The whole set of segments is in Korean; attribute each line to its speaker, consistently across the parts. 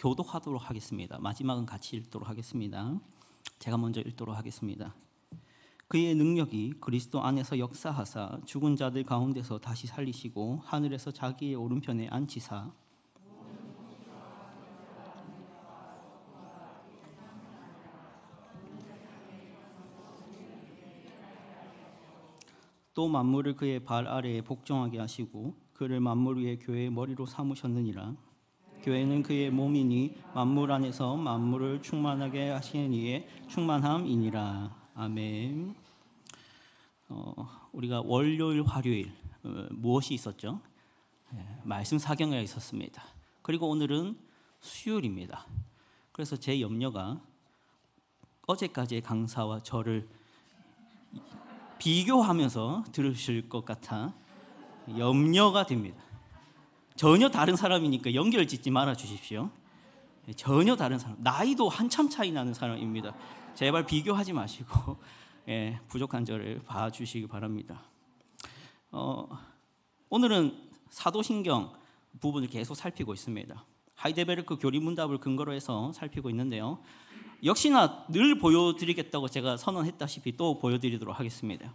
Speaker 1: 교독하도록 하겠습니다. 마지막은 같이 읽도록 하겠습니다. 제가 먼저 읽도록 하겠습니다. 그의 능력이 그리스도 안에서 역사하사 죽은 자들 가운데서 다시 살리시고 하늘에서 자기의 오른편에 앉히사 또 만물을 그의 발 아래에 복종하게 하시고 그를 만물 위에 교회의 머리로 삼으셨느니라. 교회는 그의 몸이니 만물 안에서 만물을 충만하게 하시는 이의 충만함이니라. 아멘. 우리가 월요일, 화요일 무엇이 있었죠? 말씀 사경회가 있었습니다. 그리고 오늘은 수요일입니다. 그래서 제 염려가 어제까지의 강사와 저를 비교하면서 들으실 것 같아 염려가 됩니다. 전혀 다른 사람이니까 연결 짓지 말아 주십시오. 전혀 다른 사람, 나이도 한참 차이 나는 사람입니다. 제발 비교하지 마시고 부족한 저를 봐주시기 바랍니다. 오늘은 사도신경 부분을 계속 살피고 있습니다. 하이델베르크 교리문답을 근거로 해서 살피고 있는데요. 역시나 늘 보여드리겠다고 제가 선언했다시피 또 보여드리도록 하겠습니다.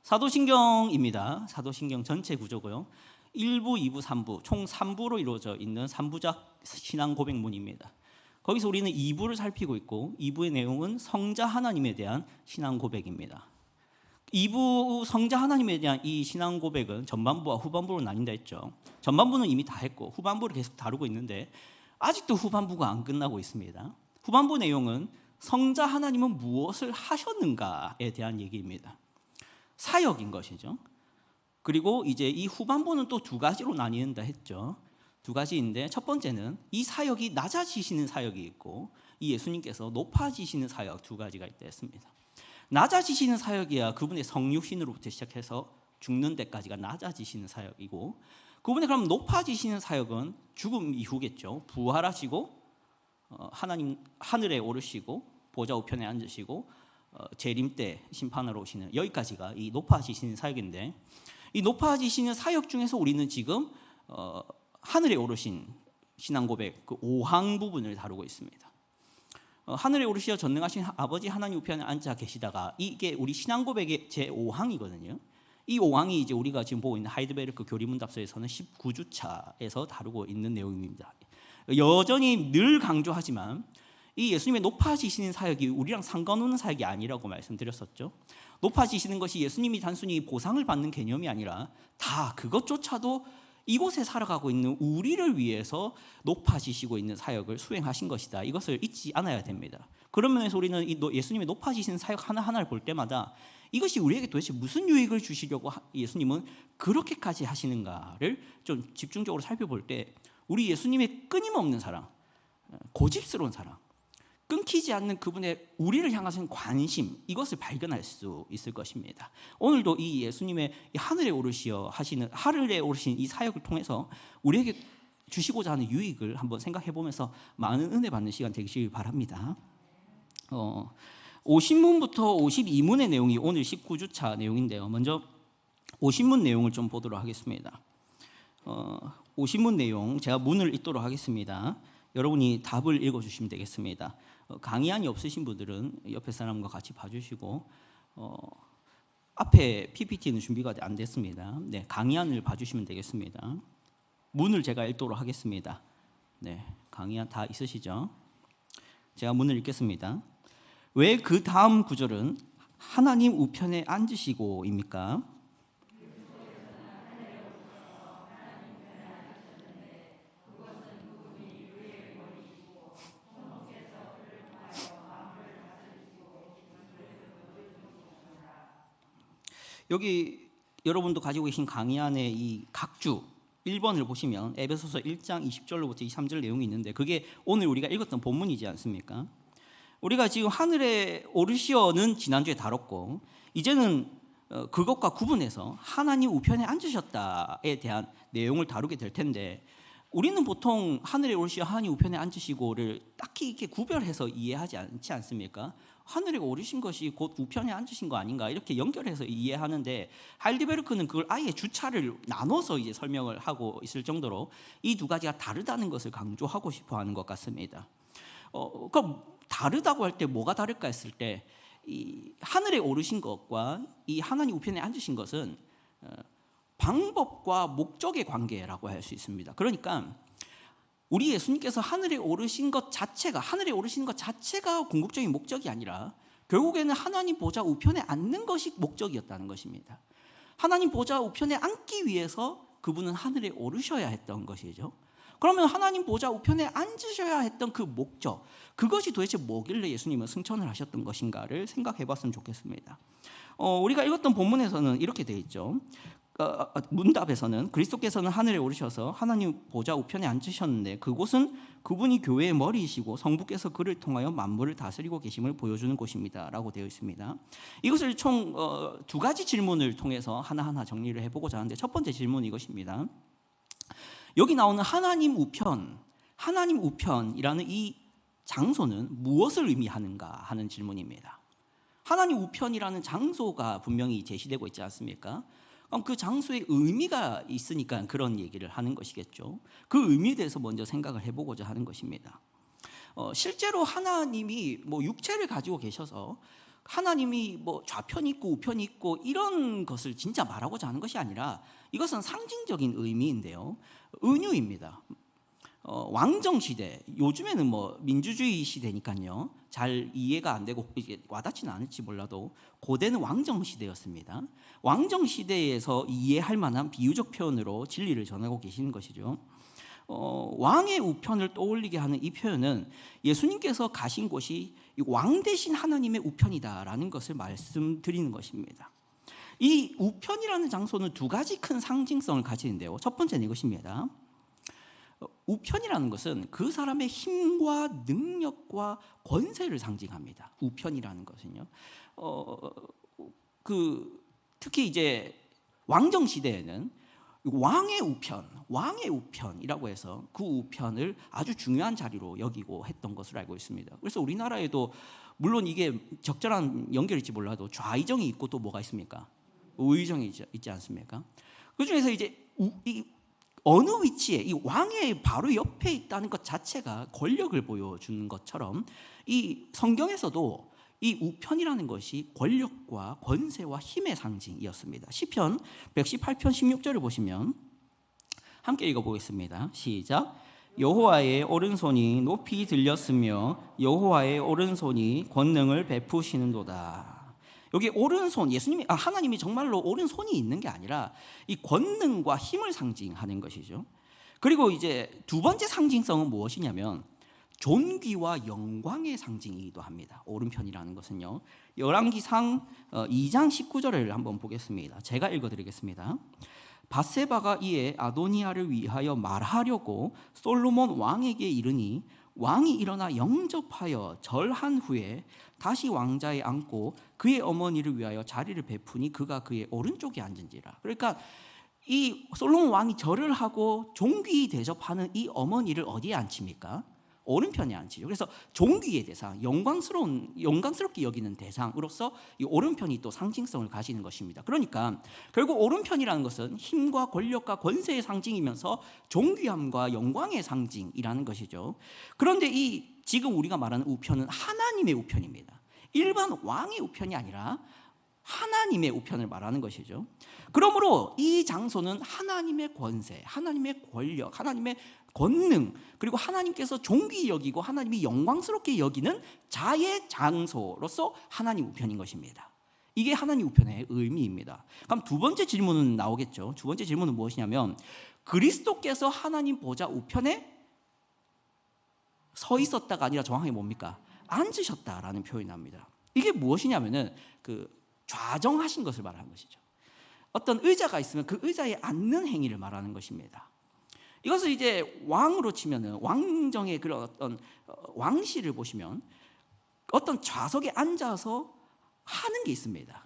Speaker 1: 사도신경입니다. 사도신경 전체 구조고요. 1부, 2부, 3부 총 3부로 이루어져 있는 3부작 신앙 고백문입니다. 거기서 우리는 2부를 살피고 있고 2부의 내용은 성자 하나님에 대한 신앙 고백입니다. 2부 성자 하나님에 대한 이 신앙 고백은 전반부와 후반부로 나뉜다 했죠. 전반부는 이미 다 했고 후반부를 계속 다루고 있는데 아직도 후반부가 안 끝나고 있습니다. 후반부 내용은 성자 하나님은 무엇을 하셨는가에 대한 얘기입니다. 사역인 것이죠. 그리고 이제 이 후반부는 또 두 가지로 나뉜다 했죠. 두 가지인데 첫 번째는 이 사역이 낮아지시는 사역이 있고 이 예수님께서 높아지시는 사역 두 가지가 있다 했습니다. 낮아지시는 사역이야 그분의 성육신으로부터 시작해서 죽는 데까지가 낮아지시는 사역이고 그분의 그럼 높아지시는 사역은 죽음 이후겠죠. 부활하시고 하나님 하늘에 오르시고 보좌 우편에 앉으시고 재림 때 심판하러 오시는 여기까지가 이 높아지시는 사역인데 이 높아지시는 사역 중에서 우리는 지금 하늘에 오르신 신앙 고백 그 5항 부분을 다루고 있습니다. 하늘에 오르시어 전능하신 아버지 하나님 우편에 앉아 계시다가 이게 우리 신앙 고백의 제 5항이거든요. 이 5항이 이제 우리가 지금 보고 있는 하이델베르크 교리문답서에서는 19주차에서 다루고 있는 내용입니다. 여전히 늘 강조하지만 이 예수님의 높아지시는 사역이 우리랑 상관없는 사역이 아니라고 말씀드렸었죠. 높아지시는 것이 예수님이 단순히 보상을 받는 개념이 아니라 다 그것조차도 이곳에 살아가고 있는 우리를 위해서 높아지시고 있는 사역을 수행하신 것이다. 이것을 잊지 않아야 됩니다. 그런 면에서 우리는 이 예수님의 높아지시는 사역 하나하나를 볼 때마다 이것이 우리에게 도대체 무슨 유익을 주시려고 예수님은 그렇게까지 하시는가를 좀 집중적으로 살펴볼 때 우리 예수님의 끊임없는 사랑, 고집스러운 사랑, 끊기지 않는 그분의 우리를 향하신 관심 이것을 발견할 수 있을 것입니다. 오늘도 이 예수님의 하늘에 오르시어 하시는 하늘에 오르신 이 사역을 통해서 우리에게 주시고자 하는 유익을 한번 생각해 보면서 많은 은혜 받는 시간 되시길 바랍니다. 50문부터 52문의 내용이 오늘 19주차 내용인데요. 먼저 50문 내용을 좀 보도록 하겠습니다. 50문 내용 제가 문을 읽도록 하겠습니다. 여러분이 답을 읽어주시면 되겠습니다. 강의안이 없으신 분들은 옆에 사람과 같이 봐주시고 앞에 PPT는 준비가 안 됐습니다. 네, 강의안을 봐주시면 되겠습니다. 문을 제가 읽도록 하겠습니다. 네, 강의안 다 있으시죠? 제가 문을 읽겠습니다. 왜 그 다음 구절은 하나님 우편에 앉으시고입니까? 여기 여러분도 가지고 계신 강의 안에 이 각주 1번을 보시면 에베소서 1장 20절로부터 23절 내용이 있는데 그게 오늘 우리가 읽었던 본문이지 않습니까? 우리가 지금 하늘에 오르시어는 지난주에 다뤘고 이제는 그것과 구분해서 하나님 우편에 앉으셨다에 대한 내용을 다루게 될 텐데 우리는 보통 하늘에 오르시어 하나님 우편에 앉으시고를 딱히 이렇게 구별해서 이해하지 않지 않습니까? 하늘에 오르신 것이 곧 우편에 앉으신 거 아닌가 이렇게 연결해서 이해하는데, 하이델베르크는 그걸 아예 주차를 나눠서 이제 설명을 하고 있을 정도로 이 두 가지가 다르다는 것을 강조하고 싶어하는 것 같습니다. 그럼 다르다고 할 때 뭐가 다를까 했을 때, 이 하늘에 오르신 것과 이 하나님 우편에 앉으신 것은 방법과 목적의 관계라고 할 수 있습니다. 그러니까 우리 예수님께서 하늘에 오르신 것 자체가 궁극적인 목적이 아니라 결국에는 하나님 보좌 우편에 앉는 것이 목적이었다는 것입니다. 하나님 보좌 우편에 앉기 위해서 그분은 하늘에 오르셔야 했던 것이죠. 그러면 하나님 보좌 우편에 앉으셔야 했던 그 목적, 그것이 도대체 뭐길래 예수님은 승천을 하셨던 것인가를 생각해 봤으면 좋겠습니다. 우리가 읽었던 본문에서는 이렇게 되어 있죠. 문답에서는 그리스도께서는 하늘에 오르셔서 하나님 보좌 우편에 앉으셨는데 그곳은 그분이 교회의 머리이시고 성부께서 그를 통하여 만물을 다스리고 계심을 보여주는 곳입니다 라고 되어 있습니다. 이것을 총 두 가지 질문을 통해서 하나하나 정리를 해보고자 하는데, 첫 번째 질문은 이것입니다. 여기 나오는 하나님 우편이라는 이 장소는 무엇을 의미하는가 하는 질문입니다. 하나님 우편이라는 장소가 분명히 제시되고 있지 않습니까? 그럼 그 장소에 의미가 있으니까 그런 얘기를 하는 것이겠죠. 그 의미에 대해서 먼저 생각을 해보고자 하는 것입니다. 실제로 하나님이 육체를 가지고 계셔서 하나님이 좌편이 있고 우편이 있고 이런 것을 진짜 말하고자 하는 것이 아니라, 이것은 상징적인 의미인데요, 은유입니다. 왕정 시대, 요즘에는 민주주의 시대니까요 잘 이해가 안 되고 이게 와닿지는 않을지 몰라도 고대는 왕정 시대였습니다. 왕정 시대에서 이해할 만한 비유적 표현으로 진리를 전하고 계시는 것이죠. 왕의 우편을 떠올리게 하는 이 표현은 예수님께서 가신 곳이 왕 대신 하나님의 우편이다라는 것을 말씀드리는 것입니다. 이 우편이라는 장소는 두 가지 큰 상징성을 가지는데요, 첫 번째는 이것입니다. 우편이라는 것은 그 사람의 힘과 능력과 권세를 상징합니다. 우편이라는 것은요. 특히 이제 왕정 시대에는 왕의 우편이라고 해서 그 우편을 아주 중요한 자리로 여기고 했던 것으로 알고 있습니다. 그래서 우리나라에도 물론 이게 적절한 연결일지 몰라도 좌의정이 있고 또 뭐가 있습니까? 우의정이 있지 않습니까? 그 중에서 이제 어느 위치에 이 왕의 바로 옆에 있다는 것 자체가 권력을 보여주는 것처럼, 이 성경에서도 이 우편이라는 것이 권력과 권세와 힘의 상징이었습니다. 시편 118편 16절을 보시면 함께 읽어보겠습니다. 시작. 여호와의 오른손이 높이 들렸으며 여호와의 오른손이 권능을 베푸시는도다. 여기 오른손, 하나님이 정말로 오른손이 있는 게 아니라 이 권능과 힘을 상징하는 것이죠. 그리고 이제 두 번째 상징성은 무엇이냐면 존귀와 영광의 상징이기도 합니다. 오른편이라는 것은요. 열왕기상 2장 19절을 한번 보겠습니다. 제가 읽어드리겠습니다. 밧세바가 이에 아도니아를 위하여 말하려고 솔로몬 왕에게 이르니 왕이 일어나 영접하여 절한 후에 다시 왕자에 앉고 그의 어머니를 위하여 자리를 베푸니 그가 그의 오른쪽에 앉은지라. 그러니까 이 솔로몬 왕이 절을 하고 존귀 대접하는 이 어머니를 어디에 앉힙니까? 오른편에 앉히죠. 그래서 존귀의 대상, 영광스럽게 여기는 대상으로서 이 오른편이 또 상징성을 가지는 것입니다. 그러니까 결국 오른편이라는 것은 힘과 권력과 권세의 상징이면서 존귀함과 영광의 상징이라는 것이죠. 그런데 이 지금 우리가 말하는 우편은 하나님의 우편입니다. 일반 왕의 우편이 아니라 하나님의 우편을 말하는 것이죠. 그러므로 이 장소는 하나님의 권세, 하나님의 권력, 하나님의 권능, 그리고 하나님께서 존귀 여기고 하나님이 영광스럽게 여기는 자의 장소로서 하나님 우편인 것입니다. 이게 하나님 우편의 의미입니다. 그럼 두 번째 질문은 나오겠죠. 두 번째 질문은 무엇이냐면 그리스도께서 하나님 보좌 우편에 서 있었다가 아니라 정확하게 뭡니까? 앉으셨다라는 표현이 납니다. 이게 무엇이냐면은 좌정하신 것을 말하는 것이죠. 어떤 의자가 있으면 그 의자에 앉는 행위를 말하는 것입니다. 이것을 이제 왕으로 치면은 왕정의 그런 어떤 왕실을 보시면 어떤 좌석에 앉아서 하는 게 있습니다.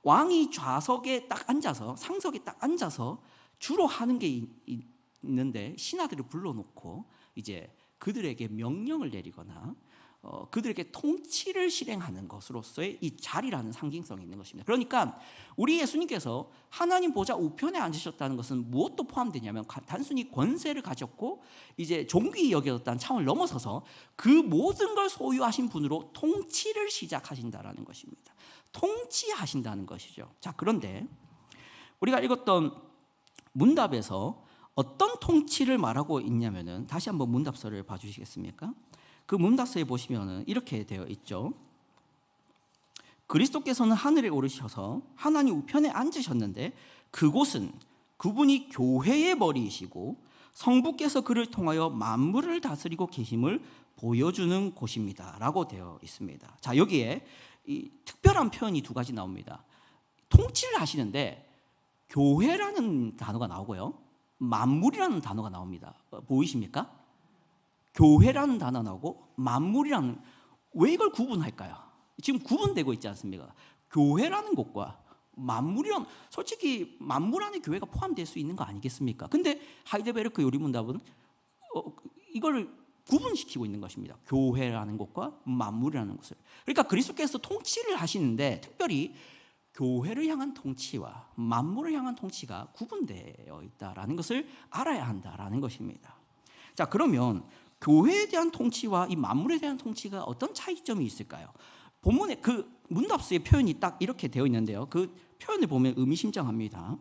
Speaker 1: 왕이 좌석에 딱 앉아서 상석에 딱 앉아서 주로 하는 게 있는데 신하들을 불러놓고 이제 그들에게 명령을 내리거나 그들에게 통치를 실행하는 것으로서의 이 자리라는 상징성이 있는 것입니다. 그러니까 우리 예수님께서 하나님 보좌 우편에 앉으셨다는 것은 무엇도 포함되냐면 단순히 권세를 가졌고 이제 존귀히 여겨졌다는 차원을 넘어서서 그 모든 걸 소유하신 분으로 통치를 시작하신다라는 것입니다. 통치하신다는 것이죠. 자, 그런데 우리가 읽었던 문답에서 어떤 통치를 말하고 있냐면은 다시 한번 문답서를 봐주시겠습니까? 그 문답서에 보시면은 이렇게 되어 있죠. 그리스도께서는 하늘에 오르셔서 하나님 우편에 앉으셨는데 그곳은 그분이 교회의 머리이시고 성부께서 그를 통하여 만물을 다스리고 계심을 보여주는 곳입니다라고 되어 있습니다. 자, 여기에 이 특별한 표현이 두 가지 나옵니다. 통치를 하시는데 교회라는 단어가 나오고요, 만물이라는 단어가 나옵니다. 보이십니까? 교회라는 단어 나오고 만물이라는, 왜 이걸 구분할까요? 지금 구분되고 있지 않습니까? 교회라는 것과 만물이란, 솔직히 만물 안에 교회가 포함될 수 있는 거 아니겠습니까? 근데 하이델베르크 요리문답은 이걸 구분시키고 있는 것입니다. 교회라는 것과 만물이라는 것을. 그러니까 그리스도께서 통치를 하시는데 특별히 교회를 향한 통치와 만물을 향한 통치가 구분되어 있다라는 것을 알아야 한다라는 것입니다. 자, 그러면 교회에 대한 통치와 이 만물에 대한 통치가 어떤 차이점이 있을까요? 본문에 그 문답서의 표현이 딱 이렇게 되어 있는데요, 그 표현을 보면 의미심장합니다.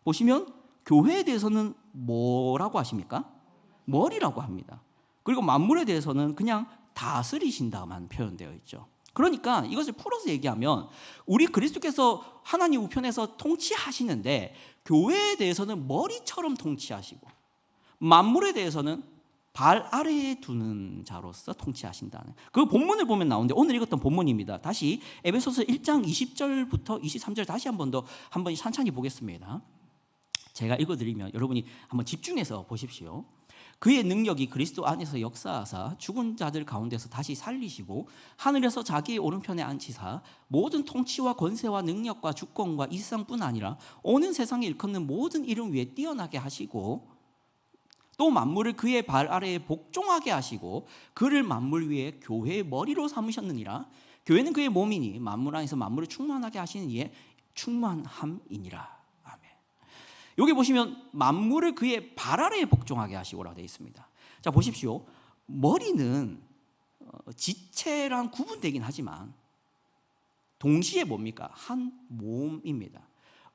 Speaker 1: 보시면 교회에 대해서는 뭐라고 하십니까? 머리라고 합니다. 그리고 만물에 대해서는 그냥 다스리신다만 표현되어 있죠. 그러니까 이것을 풀어서 얘기하면 우리 그리스도께서 하나님 우편에서 통치하시는데 교회에 대해서는 머리처럼 통치하시고 만물에 대해서는 발 아래에 두는 자로서 통치하신다는, 그 본문을 보면 나오는데 오늘 읽었던 본문입니다. 다시 에베소서 1장 20절부터 23절 다시 한 번 천천히 보겠습니다. 제가 읽어드리면 여러분이 한번 집중해서 보십시오. 그의 능력이 그리스도 안에서 역사하사 죽은 자들 가운데서 다시 살리시고 하늘에서 자기의 오른편에 앉히사 모든 통치와 권세와 능력과 주권과 이 세상뿐 아니라 오는 세상에 일컫는 모든 이름 위에 뛰어나게 하시고 또 만물을 그의 발 아래에 복종하게 하시고 그를 만물 위에 교회의 머리로 삼으셨느니라. 교회는 그의 몸이니 만물 안에서 만물을 충만하게 하시는 이의 충만함이니라. 아멘. 여기 보시면 만물을 그의 발 아래에 복종하게 하시고라고 되어 있습니다. 자, 보십시오. 머리는 지체랑 구분되긴 하지만 동시에 뭡니까? 한 몸입니다.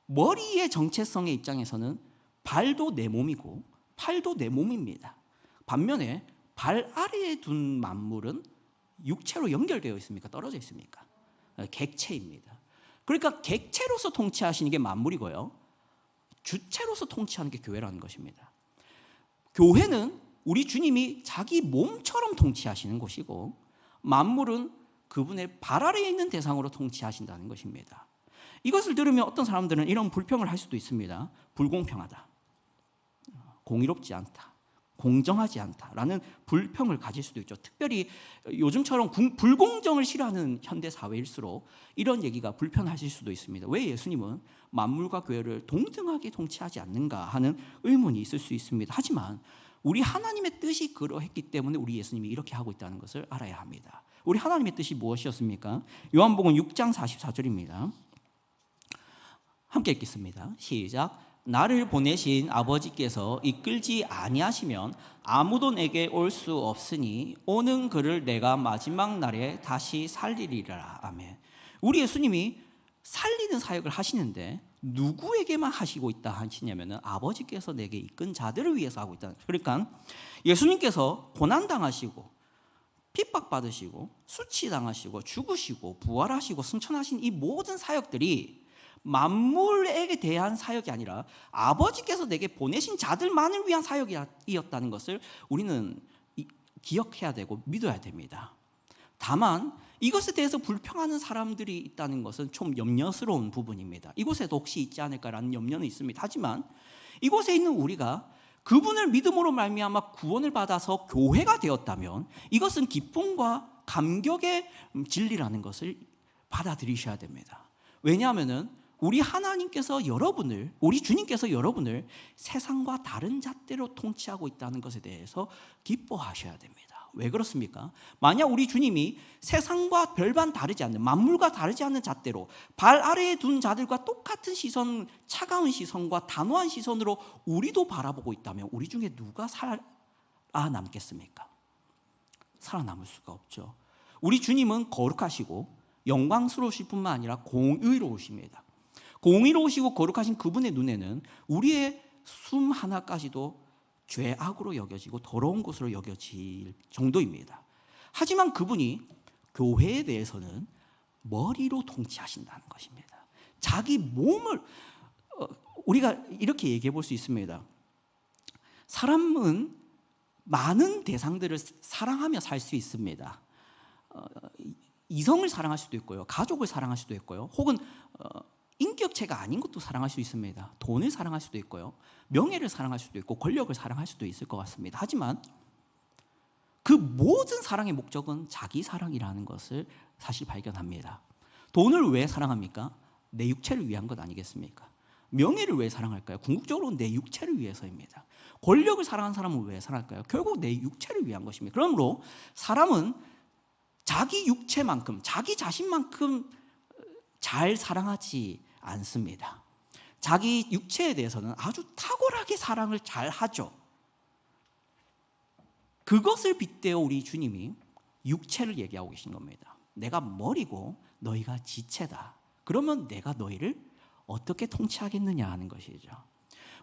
Speaker 1: 머리의 정체성의 입장에서는 발도 내 몸이고 팔도 내 몸입니다. 반면에 발 아래에 둔 만물은 육체로 연결되어 있습니까? 떨어져 있습니까? 객체입니다. 그러니까 객체로서 통치하시는 게 만물이고요, 주체로서 통치하는 게 교회라는 것입니다. 교회는 우리 주님이 자기 몸처럼 통치하시는 곳이고 만물은 그분의 발 아래에 있는 대상으로 통치하신다는 것입니다. 이것을 들으면 어떤 사람들은 이런 불평을 할 수도 있습니다. 불공평하다, 공의롭지 않다, 공정하지 않다라는 불평을 가질 수도 있죠. 특별히 요즘처럼 불공정을 싫어하는 현대 사회일수록 이런 얘기가 불편하실 수도 있습니다. 왜 예수님은 만물과 교회를 동등하게 통치하지 않는가 하는 의문이 있을 수 있습니다. 하지만 우리 하나님의 뜻이 그러했기 때문에 우리 예수님이 이렇게 하고 있다는 것을 알아야 합니다. 우리 하나님의 뜻이 무엇이었습니까? 요한복음 6장 44절입니다. 함께 읽겠습니다. 시작. 나를 보내신 아버지께서 이끌지 아니하시면 아무도 내게 올 수 없으니 오는 그를 내가 마지막 날에 다시 살리리라. 아멘. 우리 예수님이 살리는 사역을 하시는데 누구에게만 하시고 있다 하시냐면은 아버지께서 내게 이끈 자들을 위해서 하고 있다. 그러니까 예수님께서 고난당하시고 핍박받으시고 수치당하시고 죽으시고 부활하시고 승천하신 이 모든 사역들이 만물에게 대한 사역이 아니라 아버지께서 내게 보내신 자들만을 위한 사역이었다는 것을 우리는 기억해야 되고 믿어야 됩니다. 다만 이것에 대해서 불평하는 사람들이 있다는 것은 좀 염려스러운 부분입니다. 이곳에도 혹시 있지 않을까라는 염려는 있습니다. 하지만 이곳에 있는 우리가 그분을 믿음으로 말미암아 구원을 받아서 교회가 되었다면 이것은 기쁨과 감격의 진리라는 것을 받아들이셔야 됩니다. 왜냐하면은 우리 하나님께서 여러분을, 우리 주님께서 여러분을 세상과 다른 잣대로 통치하고 있다는 것에 대해서 기뻐하셔야 됩니다. 왜 그렇습니까? 만약 우리 주님이 세상과 별반 다르지 않는, 만물과 다르지 않는 잣대로 발 아래에 둔 자들과 똑같은 시선, 차가운 시선과 단호한 시선으로 우리도 바라보고 있다면 우리 중에 누가 살아남겠습니까? 살아남을 수가 없죠. 우리 주님은 거룩하시고 영광스러우실 뿐만 아니라 공의로우십니다. 공의로우시고 거룩하신 그분의 눈에는 우리의 숨 하나까지도 죄악으로 여겨지고 더러운 것으로 여겨질 정도입니다. 하지만 그분이 교회에 대해서는 머리로 통치하신다는 것입니다. 자기 몸을, 우리가 이렇게 얘기해 볼 수 있습니다. 사람은 많은 대상들을 사랑하며 살 수 있습니다. 이성을 사랑할 수도 있고요, 가족을 사랑할 수도 있고요, 혹은 인격체가 아닌 것도 사랑할 수 있습니다. 돈을 사랑할 수도 있고요, 명예를 사랑할 수도 있고, 권력을 사랑할 수도 있을 것 같습니다. 하지만 그 모든 사랑의 목적은 자기 사랑이라는 것을 사실 발견합니다. 돈을 왜 사랑합니까? 내 육체를 위한 것 아니겠습니까? 명예를 왜 사랑할까요? 궁극적으로 내 육체를 위해서입니다. 권력을 사랑하는 사람은 왜 사랑할까요? 결국 내 육체를 위한 것입니다. 그러므로 사람은 자기 육체만큼, 자기 자신만큼 잘 사랑하지 않습니다. 자기 육체에 대해서는 아주 탁월하게 사랑을 잘 하죠. 그것을 빗대어 우리 주님이 육체를 얘기하고 계신 겁니다. 내가 머리고 너희가 지체다. 그러면 내가 너희를 어떻게 통치하겠느냐 하는 것이죠.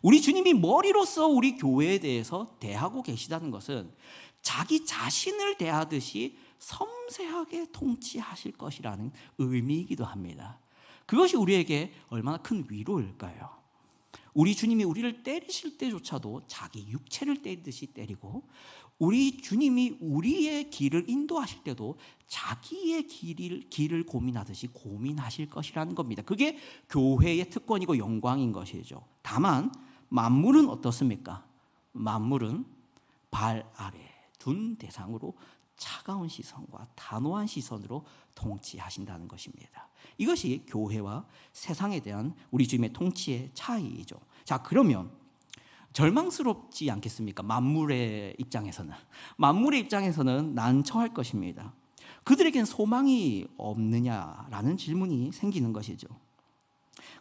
Speaker 1: 우리 주님이 머리로서 우리 교회에 대해서 대하고 계시다는 것은 자기 자신을 대하듯이 섬세하게 통치하실 것이라는 의미이기도 합니다. 그것이 우리에게 얼마나 큰 위로일까요? 우리 주님이 우리를 때리실 때조차도 자기 육체를 때리듯이 때리고, 우리 주님이 우리의 길을 인도하실 때도 자기의 길을 고민하듯이 고민하실 것이라는 겁니다. 그게 교회의 특권이고 영광인 것이죠. 다만 만물은 어떻습니까? 만물은 발 아래 둔 대상으로 차가운 시선과 단호한 시선으로 통치하신다는 것입니다. 이것이 교회와 세상에 대한 우리 주님의 통치의 차이이죠. 자, 그러면 절망스럽지 않겠습니까? 만물의 입장에서는 난처할 것입니다. 그들에겐 소망이 없느냐라는 질문이 생기는 것이죠.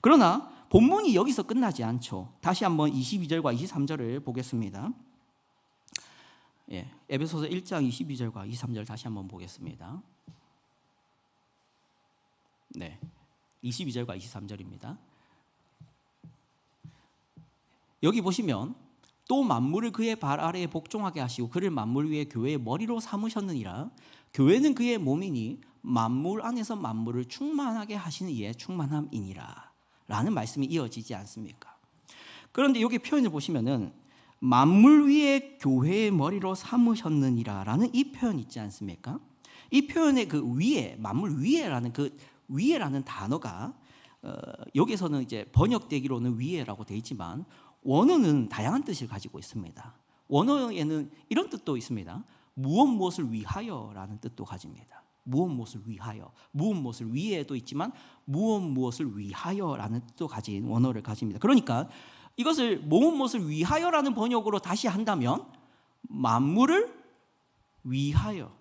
Speaker 1: 그러나 본문이 여기서 끝나지 않죠. 다시 한번 22절과 23절을 보겠습니다. 에베소서 1장 22절과 23절 다시 한번 보겠습니다. 22절과 23절입니다. 여기 보시면 또 만물을 그의 발 아래에 복종하게 하시고 그를 만물 위에 교회의 머리로 삼으셨느니라. 교회는 그의 몸이니 만물 안에서 만물을 충만하게 하시는 이의 충만함이니라 라는 말씀이 이어지지 않습니까? 그런데 여기 표현을 보시면은 만물 위에 교회의 머리로 삼으셨느니라 라는 이 표현 있지 않습니까? 이 표현의 그 위에, 만물 위에라는 그 위에라는 단어가 여기서는 이제 번역되기로는 위에라고 되어 있지만 원어는 다양한 뜻을 가지고 있습니다. 원어에는 이런 뜻도 있습니다. 무엇을 위하여라는 뜻도 가집니다. 무엇을 위하여, 무엇을 위에도 있지만 무엇을 위하여라는 뜻도 가진 원어를 가집니다. 그러니까 이것을 무엇을 위하여라는 번역으로 다시 한다면 만물을 위하여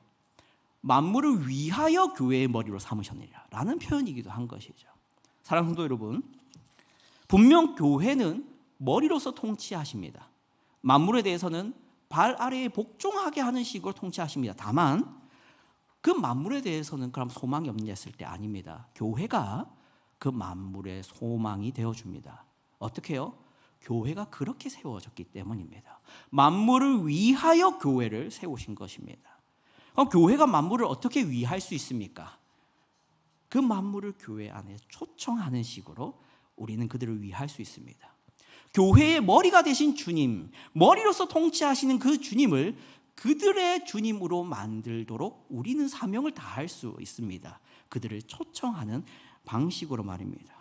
Speaker 1: 교회의 머리로 삼으셨느니라 라는 표현이기도 한 것이죠. 사랑하는 성도 여러분, 분명 교회는 머리로서 통치하십니다. 만물에 대해서는 발 아래에 복종하게 하는 식으로 통치하십니다. 다만 그 만물에 대해서는 그럼 소망이 없느냐 했을 때 아닙니다. 교회가 그 만물의 소망이 되어줍니다. 어떻게 해요? 교회가 그렇게 세워졌기 때문입니다. 만물을 위하여 교회를 세우신 것입니다. 그럼 교회가 만물을 어떻게 위할 수 있습니까? 그 만물을 교회 안에 초청하는 식으로 우리는 그들을 위할 수 있습니다. 교회의 머리가 되신 주님, 머리로서 통치하시는 그 주님을 그들의 주님으로 만들도록 우리는 사명을 다할 수 있습니다. 그들을 초청하는 방식으로 말입니다.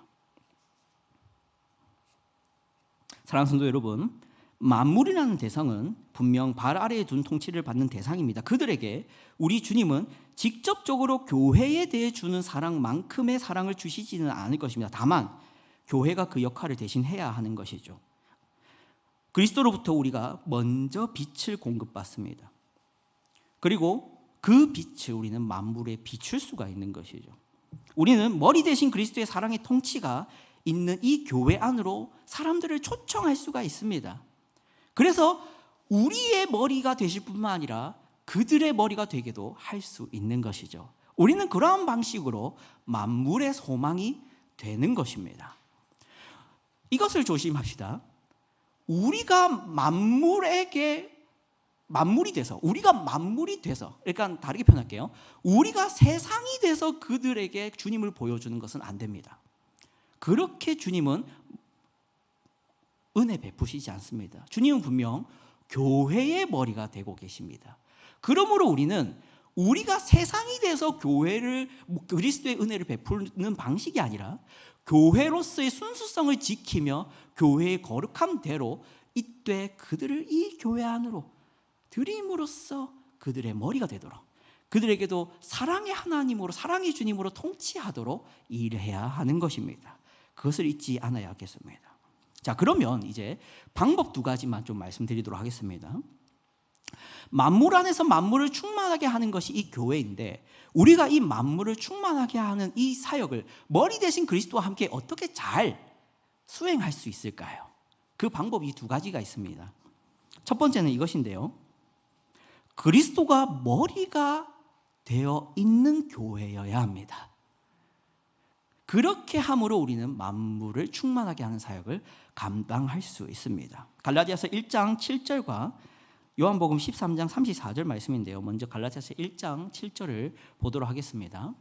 Speaker 1: 사랑하는 성도 여러분, 만물이라는 대상은 분명 발 아래에 둔 통치를 받는 대상입니다. 그들에게 우리 주님은 직접적으로 교회에 대해 주는 사랑만큼의 사랑을 주시지는 않을 것입니다. 다만 교회가 그 역할을 대신 해야 하는 것이죠. 그리스도로부터 우리가 먼저 빛을 공급받습니다. 그리고 그 빛을 우리는 만물에 비출 수가 있는 것이죠. 우리는 머리 대신 그리스도의 사랑의 통치가 있는 이 교회 안으로 사람들을 초청할 수가 있습니다. 그래서 우리의 머리가 되실 뿐만 아니라 그들의 머리가 되게도 할 수 있는 것이죠. 우리는 그러한 방식으로 만물의 소망이 되는 것입니다. 이것을 조심합시다. 우리가 만물이 돼서, 그러니까 다르게 표현할게요. 우리가 세상이 돼서 그들에게 주님을 보여주는 것은 안 됩니다. 그렇게 주님은 은혜 베푸시지 않습니다. 주님은 분명 교회의 머리가 되고 계십니다. 그러므로 우리가 세상이 돼서 교회를, 그리스도의 은혜를 베푸는 방식이 아니라 교회로서의 순수성을 지키며 교회의 거룩함대로 이때 그들을 이 교회 안으로 드림으로써 그들의 머리가 되도록, 그들에게도 사랑의 하나님으로, 사랑의 주님으로 통치하도록 일해야 하는 것입니다. 그것을 잊지 않아야겠습니다. 자, 그러면 이제 방법 2가지만 좀 말씀드리도록 하겠습니다. 만물 안에서 만물을 충만하게 하는 것이 이 교회인데, 우리가 이 만물을 충만하게 하는 이 사역을 머리 대신 그리스도와 함께 어떻게 잘 수행할 수 있을까요? 그 방법이 2가지가 있습니다. 첫 번째는 이것인데요. 그리스도가 머리가 되어 있는 교회여야 합니다. 그렇게 함으로 우리는 만물을 충만하게 하는 사역을 감당할 수 있습니다. 갈라디아서 1장 7절과 요한복음 13장 34절 말씀인데요. 먼저 갈라디아서 1장 7절을 보도록 하겠습니다.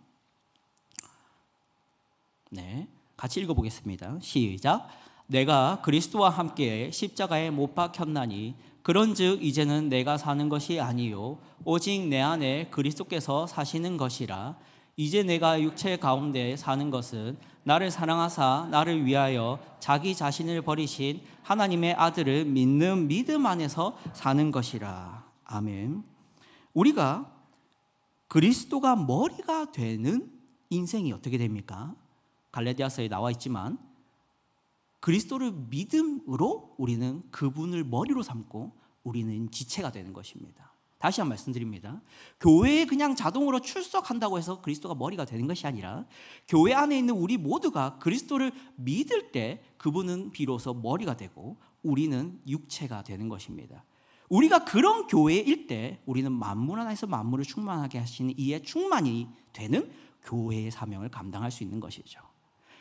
Speaker 1: 네, 같이 읽어보겠습니다. 시작. 내가 그리스도와 함께 십자가에 못 박혔나니 그런즉 이제는 내가 사는 것이 아니요 오직 내 안에 그리스도께서 사시는 것이라. 이제 내가 육체 가운데 사는 것은 나를 사랑하사 나를 위하여 자기 자신을 버리신 하나님의 아들을 믿는 믿음 안에서 사는 것이라. 아멘. 우리가 그리스도가 머리가 되는 인생이 어떻게 됩니까? 갈라디아서에 나와 있지만 그리스도를 믿음으로 우리는 그분을 머리로 삼고 우리는 지체가 되는 것입니다. 다시 한번 말씀드립니다. 교회에 그냥 자동으로 출석한다고 해서 그리스도가 머리가 되는 것이 아니라 교회 안에 있는 우리 모두가 그리스도를 믿을 때 그분은 비로소 머리가 되고 우리는 육체가 되는 것입니다. 우리가 그런 교회일 때 우리는 만물 안에서 만물을 충만하게 하시는 이에 충만이 되는 교회의 사명을 감당할 수 있는 것이죠.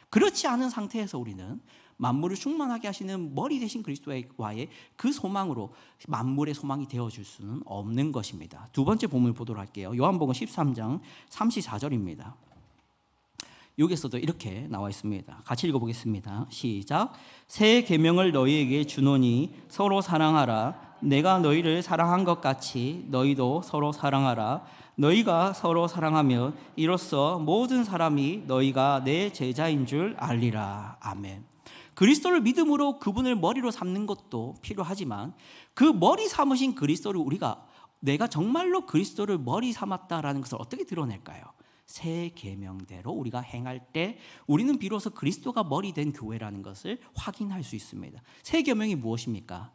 Speaker 1: 그렇지 않은 상태에서 우리는 만물을 충만하게 하시는 머리 대신 그리스도와의 그 소망으로 만물의 소망이 되어줄 수는 없는 것입니다. 2번째 본문을 보도록 할게요. 요한복음 13장 34절입니다. 여기서도 이렇게 나와 있습니다. 같이 읽어보겠습니다. 시작. 새 계명을 너희에게 주노니 서로 사랑하라. 내가 너희를 사랑한 것 같이 너희도 서로 사랑하라. 너희가 서로 사랑하면 이로써 모든 사람이 너희가 내 제자인 줄 알리라. 아멘. 그리스도를 믿음으로 그분을 머리로 삼는 것도 필요하지만 그 머리 삼으신 그리스도를 내가 정말로 그리스도를 머리 삼았다라는 것을 어떻게 드러낼까요? 새 계명대로 우리가 행할 때 우리는 비로소 그리스도가 머리 된 교회라는 것을 확인할 수 있습니다. 새 계명이 무엇입니까?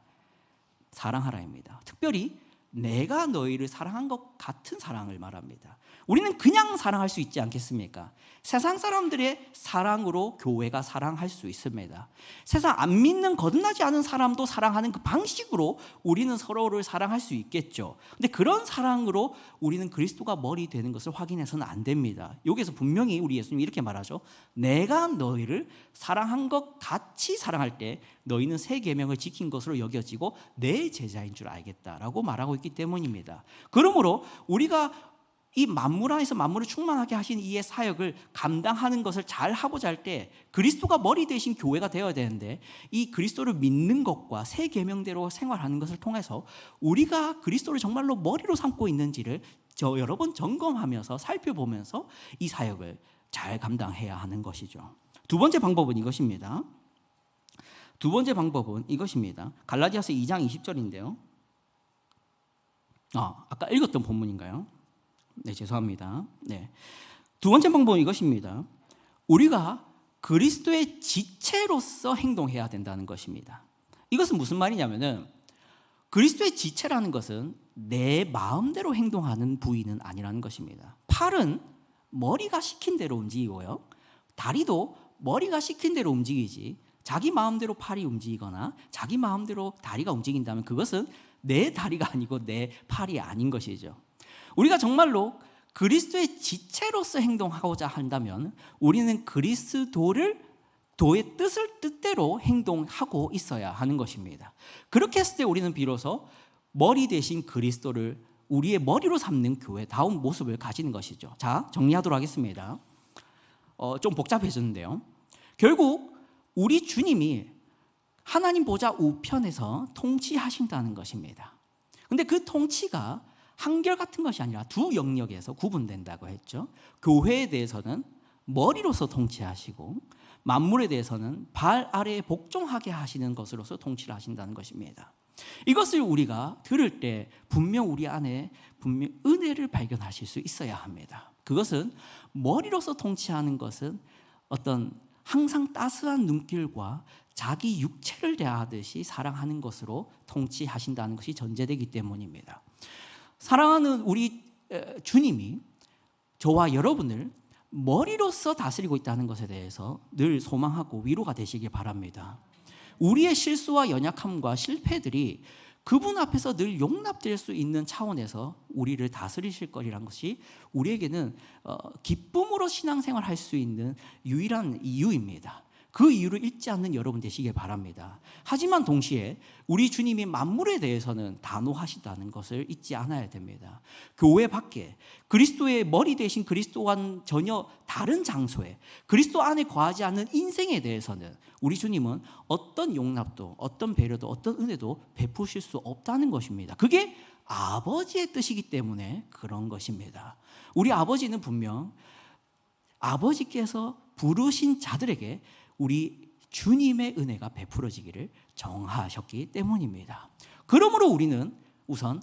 Speaker 1: 사랑하라입니다. 특별히 내가 너희를 사랑한 것 같은 사랑을 말합니다. 우리는 그냥 사랑할 수 있지 않겠습니까? 세상 사람들의 사랑으로 교회가 사랑할 수 있습니다. 세상 안 믿는 거듭나지 않은 사람도 사랑하는 그 방식으로 우리는 서로를 사랑할 수 있겠죠. 근데 그런 사랑으로 우리는 그리스도가 머리 되는 것을 확인해서는 안 됩니다. 여기서 분명히 우리 예수님이 이렇게 말하죠. 내가 너희를 사랑한 것 같이 사랑할 때 너희는 새 계명을 지킨 것으로 여겨지고 내 제자인 줄 알겠다라고 말하고 있기 때문입니다. 그러므로 우리가 이 만물 안에서 만물을 충만하게 하신 이의 사역을 감당하는 것을 잘 하고자 할 때 그리스도가 머리 되신 교회가 되어야 되는데 이 그리스도를 믿는 것과 새 계명대로 생활하는 것을 통해서 우리가 그리스도를 정말로 머리로 삼고 있는지를 여러 번 점검하면서 살펴보면서 이 사역을 잘 감당해야 하는 것이죠. 2번째 방법은 이것입니다. 2번째 방법은 이것입니다. 갈라디아서 2장 20절인데요. 아까 읽었던 본문인가요? 네, 죄송합니다. 네. 2번째 방법은 이것입니다. 우리가 그리스도의 지체로서 행동해야 된다는 것입니다. 이것은 무슨 말이냐면은 그리스도의 지체라는 것은 내 마음대로 행동하는 부위는 아니라는 것입니다. 팔은 머리가 시킨 대로 움직이고요. 다리도 머리가 시킨 대로 움직이지 자기 마음대로 팔이 움직이거나 자기 마음대로 다리가 움직인다면 그것은 내 다리가 아니고 내 팔이 아닌 것이죠. 우리가 정말로 그리스도의 지체로서 행동하고자 한다면 우리는 그리스도의 뜻대로 행동하고 있어야 하는 것입니다. 그렇게 했을 때 우리는 비로소 머리 대신 그리스도를 우리의 머리로 삼는 교회다운 모습을 가지는 것이죠. 자, 정리하도록 하겠습니다. 좀 복잡해졌는데요. 결국 우리 주님이 하나님 보좌 우편에서 통치하신다는 것입니다. 근데 그 통치가 한결같은 것이 아니라 두 영역에서 구분된다고 했죠. 교회에 대해서는 머리로서 통치하시고 만물에 대해서는 발 아래에 복종하게 하시는 것으로서 통치를 하신다는 것입니다. 이것을 우리가 들을 때 분명 우리 안에 분명 은혜를 발견하실 수 있어야 합니다. 그것은 머리로서 통치하는 것은 어떤 항상 따스한 눈길과 자기 육체를 대하듯이 사랑하는 것으로 통치하신다는 것이 전제되기 때문입니다. 사랑하는 우리 주님이 저와 여러분을 머리로서 다스리고 있다는 것에 대해서 늘 소망하고 위로가 되시길 바랍니다. 우리의 실수와 연약함과 실패들이 그분 앞에서 늘 용납될 수 있는 차원에서 우리를 다스리실 거리란 것이 우리에게는 기쁨으로 신앙생활할 수 있는 유일한 이유입니다. 그 이유를 잊지 않는 여러분 되시길 바랍니다. 하지만 동시에 우리 주님이 만물에 대해서는 단호하시다는 것을 잊지 않아야 됩니다. 교회 밖에 그리스도의 머리 대신 그리스도와는 전혀 다른 장소에 그리스도 안에 거하지 않는 인생에 대해서는 우리 주님은 어떤 용납도 어떤 배려도 어떤 은혜도 베푸실 수 없다는 것입니다. 그게 아버지의 뜻이기 때문에 그런 것입니다. 우리 아버지는 분명 아버지께서 부르신 자들에게 우리 주님의 은혜가 베풀어지기를 정하셨기 때문입니다. 그러므로 우리는 우선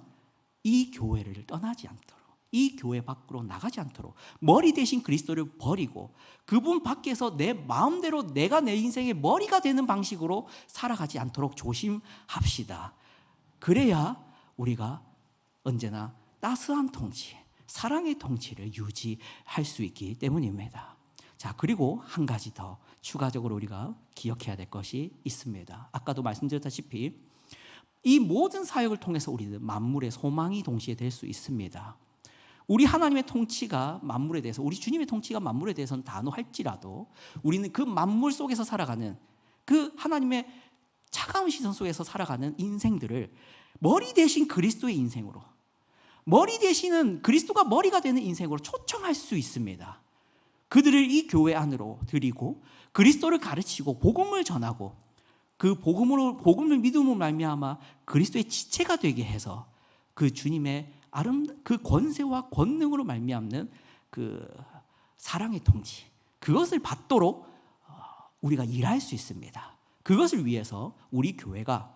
Speaker 1: 이 교회를 떠나지 않도록 이 교회 밖으로 나가지 않도록 머리 대신 그리스도를 버리고 그분 밖에서 내 마음대로 내가 내 인생의 머리가 되는 방식으로 살아가지 않도록 조심합시다. 그래야 우리가 언제나 따스한 통치, 사랑의 통치를 유지할 수 있기 때문입니다. 자, 그리고 한 가지 더 추가적으로 우리가 기억해야 될 것이 있습니다. 아까도 말씀드렸다시피 이 모든 사역을 통해서 우리는 만물의 소망이 동시에 될 수 있습니다. 우리 하나님의 통치가 만물에 대해서 우리 주님의 통치가 만물에 대해서는 단호할지라도 우리는 그 만물 속에서 살아가는 그 하나님의 차가운 시선 속에서 살아가는 인생들을 머리 대신 그리스도의 인생으로 머리 대신은 그리스도가 머리가 되는 인생으로 초청할 수 있습니다. 그들을 이 교회 안으로 들이고 그리스도를 가르치고 복음을 전하고 그 복음을 믿음으로 말미암아 그리스도의 지체가 되게 해서 그 주님의 그 권세와 권능으로 말미암는 그 사랑의 통치 그것을 받도록 우리가 일할 수 있습니다. 그것을 위해서 우리 교회가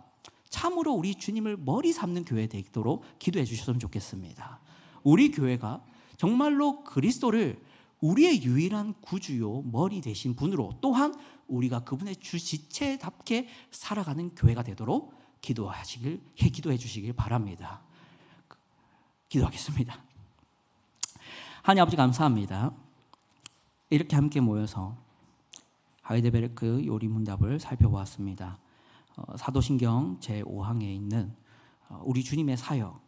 Speaker 1: 참으로 우리 주님을 머리 삼는 교회 되도록 기도해 주셨으면 좋겠습니다. 우리 교회가 정말로 그리스도를 우리의 유일한 구주요 머리 되신 분으로 또한 우리가 그분의 주지체답게 살아가는 교회가 되도록 기도해 주시길 바랍니다. 기도하겠습니다. 하나님 아버지 감사합니다. 이렇게 함께 모여서 하이델베르크 요리문답을 살펴보았습니다. 사도신경 제5항에 있는 우리 주님의 사역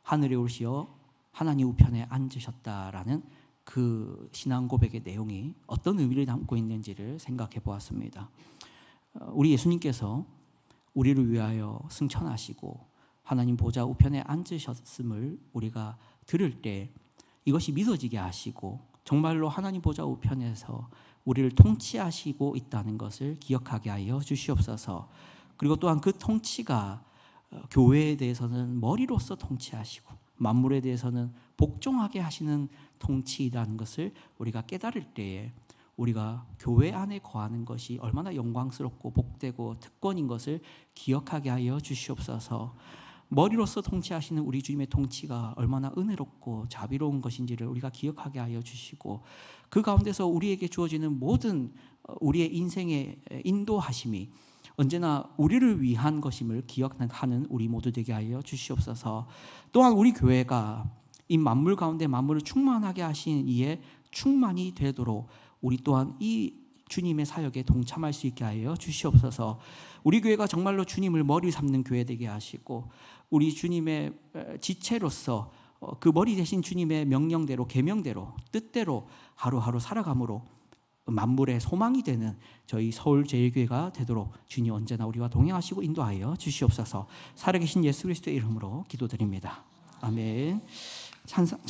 Speaker 1: 하늘에 오시어 하나님 우편에 앉으셨다라는 그 신앙 고백의 내용이 어떤 의미를 담고 있는지를 생각해 보았습니다. 우리 예수님께서 우리를 위하여 승천하시고 하나님 보좌 우편에 앉으셨음을 우리가 들을 때 이것이 믿어지게 하시고 정말로 하나님 보좌 우편에서 우리를 통치하시고 있다는 것을 기억하게 하여 주시옵소서. 그리고 또한 그 통치가 교회에 대해서는 머리로서 통치하시고 만물에 대해서는 복종하게 하시는 통치이라는 것을 우리가 깨달을 때에 우리가 교회 안에 거하는 것이 얼마나 영광스럽고 복되고 특권인 것을 기억하게 하여 주시옵소서. 머리로서 통치하시는 우리 주님의 통치가 얼마나 은혜롭고 자비로운 것인지를 우리가 기억하게 하여 주시고, 그 가운데서 우리에게 주어지는 모든 우리의 인생의 인도하심이 언제나 우리를 위한 것임을 기억하는 우리 모두 되게 하여 주시옵소서. 또한 우리 교회가 이 만물 가운데 만물을 충만하게 하신 이에 충만이 되도록 우리 또한 이 주님의 사역에 동참할 수 있게 하여 주시옵소서. 우리 교회가 정말로 주님을 머리 삼는 교회 되게 하시고, 우리 주님의 지체로서 그 머리 대신 주님의 명령대로, 계명대로, 뜻대로 하루하루 살아감으로 만물의 소망이 되는 저희 서울제일교회가 되도록 주님 언제나 우리와 동행하시고 인도하여 주시옵소서. 살아계신 예수 그리스도의 이름으로 기도드립니다. 아멘. 찬송